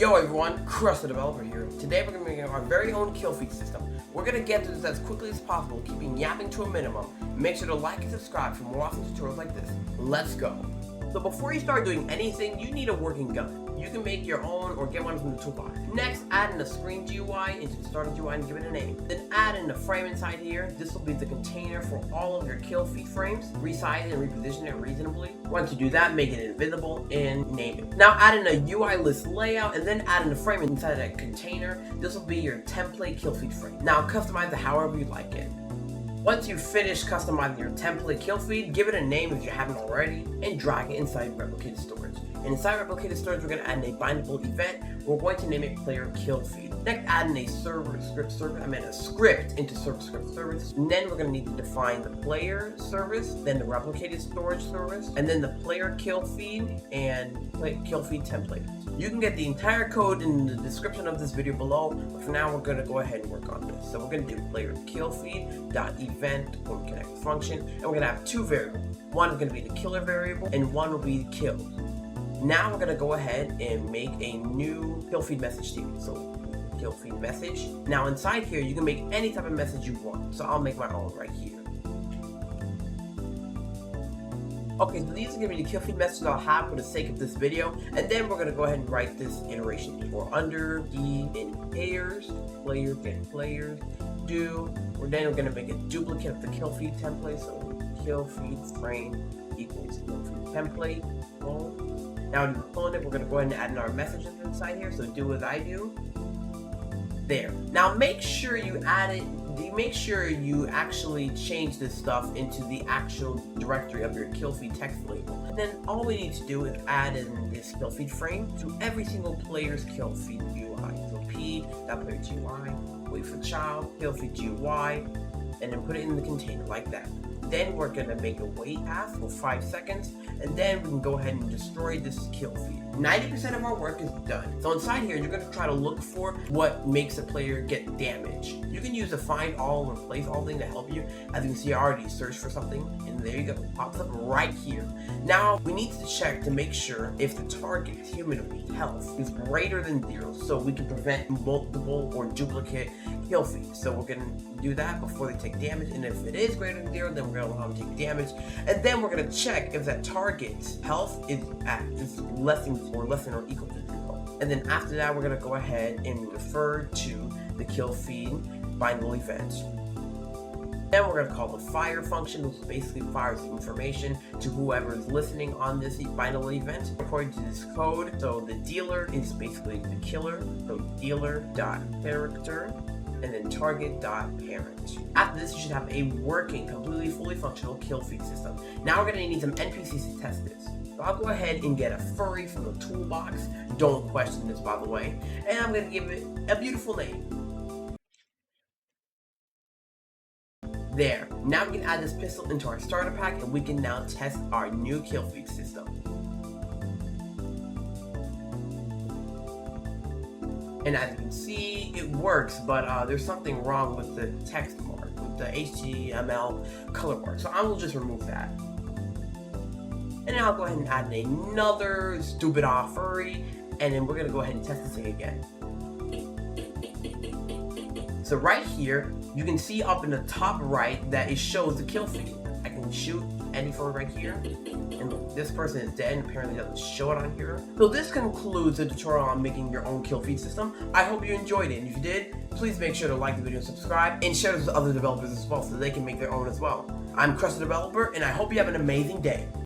Yo everyone, Crust the Developer here. Today we're going to be making our very own kill feed system. We're going to get through this as quickly as possible, keeping yapping to a minimum. Make sure to like and subscribe for more awesome tutorials like this. Let's go. So before you start doing anything, you need a working gun. You can make your own or get one from the toolbox. Next, add in a screen GUI into the starter GUI and give it a name. Then add in the frame inside here. This will be the container for all of your kill feed frames. Resize it and reposition it reasonably. Once you do that, make it invisible and name it. Now add in a UI list layout and then add in the frame inside of that container. This will be your template kill feed frame. Now customize it however you like it. Once you finish customizing your template kill feed, give it a name if you haven't already, and drag it inside replicated storage. And inside replicated storage, we're going to add in a bindable event. We're going to name it player kill feed. Next, add in a script into server script service. And then we're going to need to define the player service, then the replicated storage service, and then the player kill feed and kill feed template. You can get the entire code in the description of this video below, but for now we're going to go ahead and work on this. So we're going to do player kill feed dot event connect function, and we're going to have two variables. One is going to be the killer variable, and one will be kills. Now we're going to go ahead and make a new kill feed message to you. So kill feed message. Now inside here you can make any type of message you want. So I'll make my own right here. Okay, so these are going to be the kill feed messages I'll have for the sake of this video, and then we're going to go ahead and write this iteration. We're under the in pairs, player get players, do. Then we're going to make a duplicate of the kill feed template. So kill feed frame equals kill feed template. Now to clone it, we're going to go ahead and add in our messages inside here. So do as I do. There. Now make sure you add it. Make sure you actually change this stuff into the actual directory of your kill feed text label. And then all we need to do is add in this kill feed frame to every single player's kill feed UI. So p.player GUI, wait for child, kill feed GUI, and then put it in the container like that. Then we're going to make a wait path for 5 seconds, and then we can go ahead and destroy this kill feed. 90% of our work is done. So inside here, you're going to try to look for what makes a player get damage. You can use the find all or replace all thing to help you. As you can see, I already searched for something, and there you go. It pops up right here. Now, we need to check to make sure if the target's human health is greater than 0, so we can prevent multiple or duplicate kill feeds. So we're going to do that before they take damage, and if it is greater than 0, then we're going to allow them to take damage. And then we're going to check if that target's health is less than or equal to 0. And then after that, we're going to go ahead and refer to the kill feed bindable event. Then we're going to call the fire function, which basically fires the information to whoever is listening on this bindable event according to this code. So the dealer is basically the killer, so dealer.character, and then target.parent. After this, you should have a working, completely fully functional kill feed system. Now we're going to need some NPCs to test this. So I'll go ahead and get a furry from the toolbox. Don't question this, by the way. And I'm going to give it a beautiful name. There. Now we can add this pistol into our starter pack, and we can now test our new kill feed system. And as you can see, it works, but there's something wrong with the text mark, with the HTML color mark. So I will just remove that. And then I'll go ahead and add another stupid furry, and then we're going to go ahead and test this thing again. So right here, you can see up in the top right that it shows the kill feed. I can shoot any furry right here, and look, this person is dead and apparently doesn't show it on here. So this concludes the tutorial on making your own kill feed system. I hope you enjoyed it, and if you did, please make sure to like the video and subscribe, and share this with other developers as well so they can make their own as well. I'm Crust the Developer, and I hope you have an amazing day.